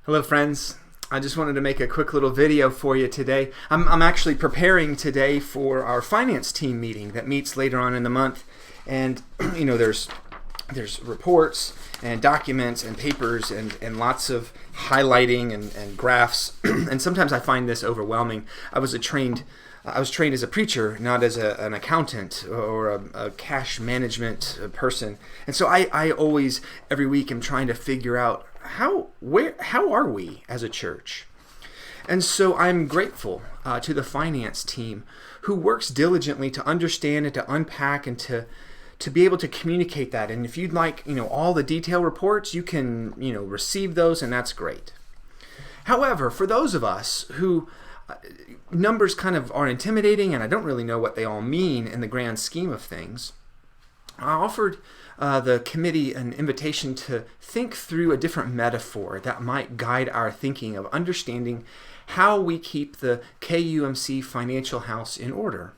Hello friends, I just wanted to make a quick little video for you today. I'm actually preparing today for our finance team meeting that meets later on in the month, and there's reports and documents and papers and lots of highlighting and graphs and sometimes I find this overwhelming. I was trained as a preacher, not as an accountant or a cash management person. And so I always, every week, am trying to figure out how are we as a church? And so I'm grateful to the finance team who works diligently to understand and to unpack and to be able to communicate that. And if you'd like, all the detailed reports, you can, receive those, and that's great. However, for those of us who numbers kind of are intimidating and I don't really know what they all mean in the grand scheme of things, I offered the committee an invitation to think through a different metaphor that might guide our thinking of understanding how we keep the KUMC financial house in order.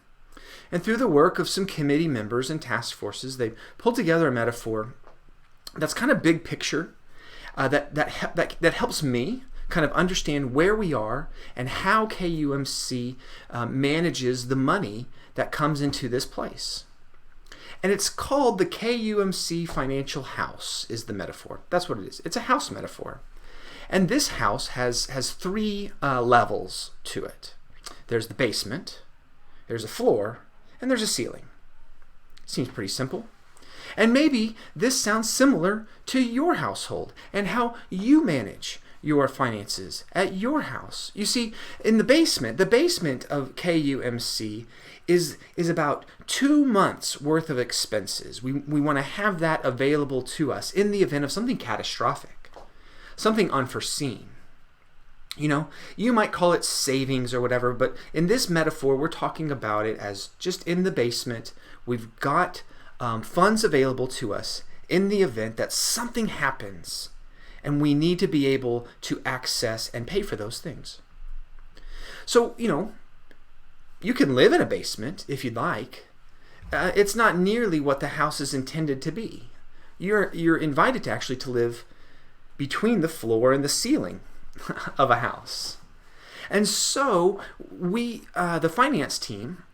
And through the work of some committee members and task forces, they pulled together a metaphor that's kind of big picture, that helps me kind of understand where we are and how KUMC manages the money that comes into this place. And it's called the KUMC Financial House is the metaphor. That's what it is. It's a house metaphor. And this house has three levels to it. There's the basement, there's a floor, and there's a ceiling. Seems pretty simple. And maybe this sounds similar to your household and how you manage your finances at your house. You see, in the basement of KUMC is about 2 months worth of expenses. We want to have that available to us in the event of something catastrophic, something unforeseen. You might call it savings or whatever, but in this metaphor, we're talking about it as just in the basement. We've got funds available to us in the event that something happens and we need to be able to access and pay for those things. So, you can live in a basement if you'd like. It's not nearly what the house is intended to be. You're invited to actually to live between the floor and the ceiling of a house. And so we, the finance team,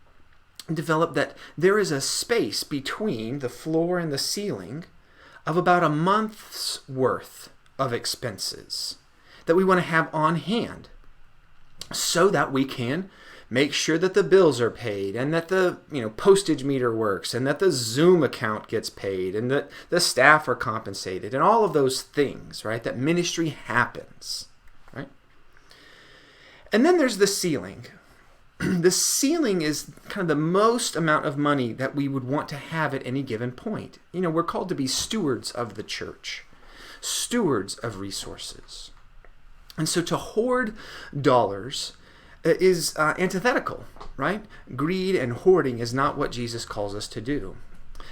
developed that there is a space between the floor and the ceiling of about a month's worth of expenses that we want to have on hand so that we can make sure that the bills are paid and that the postage meter works and that the Zoom account gets paid and that the staff are compensated and all of those things, right? That ministry happens, right? And then there's the ceiling. The ceiling is kind of the most amount of money that we would want to have at any given point. We're called to be stewards of the church, stewards of resources. And so to hoard dollars is antithetical, right? Greed and hoarding is not what Jesus calls us to do.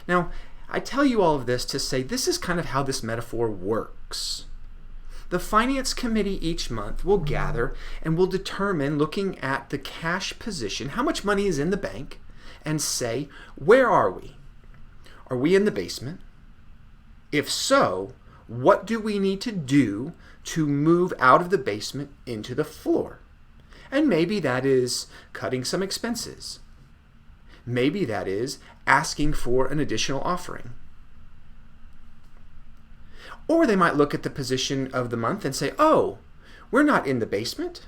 Now, I tell you all of this to say this is kind of how this metaphor works. The finance committee each month will gather and will determine, looking at the cash position, how much money is in the bank, and say, where are we? Are we in the basement? If so, what do we need to do to move out of the basement into the floor? And maybe that is cutting some expenses. Maybe that is asking for an additional offering. Or they might look at the position of the month and say, oh, we're not in the basement.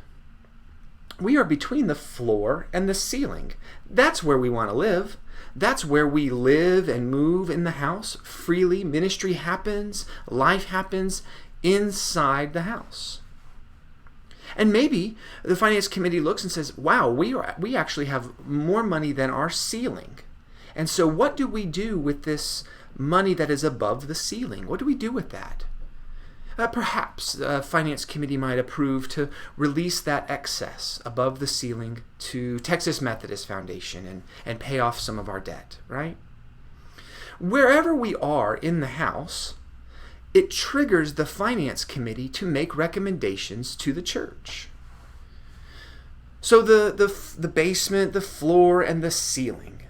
We are between the floor and the ceiling. That's where we want to live. That's where we live and move in the house freely. Ministry happens, life happens inside the house. And maybe the finance committee looks and says, wow, we actually have more money than our ceiling. And so what do we do with this money that is above the ceiling? What do we do with that? Perhaps the finance committee might approve to release that excess above the ceiling to Texas Methodist Foundation and pay off some of our debt, right? Wherever we are in the house, it triggers the finance committee to make recommendations to the church. So the basement, the floor, and the ceiling,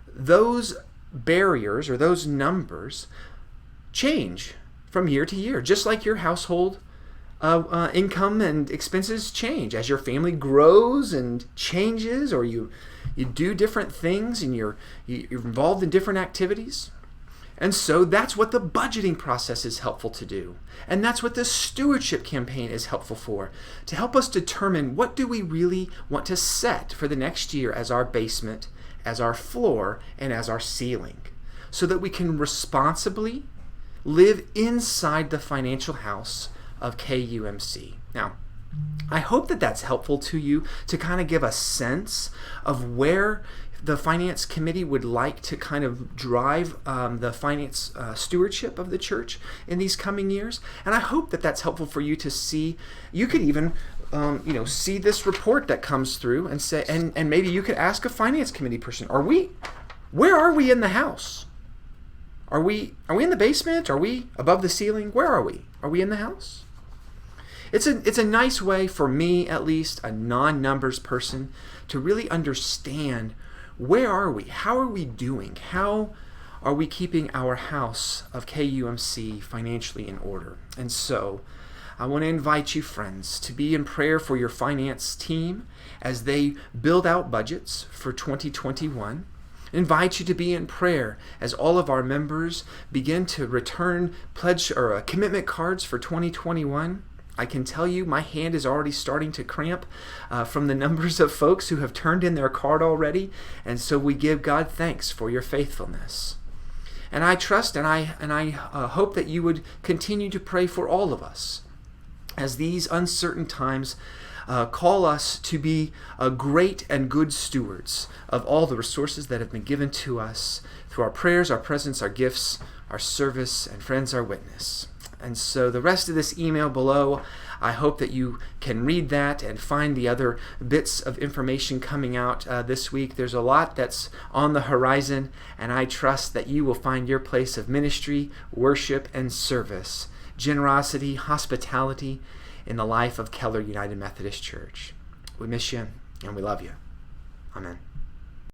those barriers or those numbers change from year to year, just like your household income and expenses change as your family grows and changes, or you do different things and you're involved in different activities. And so that's what the budgeting process is helpful to do. And that's what the stewardship campaign is helpful for, to help us determine what do we really want to set for the next year as our basement, as our floor, and as our ceiling, so that we can responsibly live inside the financial house of KUMC. Now, I hope that that's helpful to you to kind of give a sense of where the finance committee would like to kind of drive the finance stewardship of the church in these coming years. And I hope that that's helpful for you to see. You could even see this report that comes through and say, and maybe you could ask a finance committee person, where are we in the house? Are we in the basement? Are we above the ceiling? Where are we? Are we in the house? It's a nice way for me, at least, a non-numbers person, to really understand where are we? How are we doing? How are we keeping our house of KUMC financially in order? And so I want to invite you, friends, to be in prayer for your finance team as they build out budgets for 2021. I invite you to be in prayer as all of our members begin to return pledge or commitment cards for 2021. I can tell you my hand is already starting to cramp from the numbers of folks who have turned in their card already, and so we give God thanks for your faithfulness. And I trust and I hope that you would continue to pray for all of us as these uncertain times call us to be great and good stewards of all the resources that have been given to us through our prayers, our presence, our gifts, our service, and friends, our witness. And so the rest of this email below, I hope that you can read that and find the other bits of information coming out this week. There's a lot that's on the horizon, and I trust that you will find your place of ministry, worship, and service, generosity, hospitality in the life of Keller United Methodist Church. We miss you, and we love you. Amen.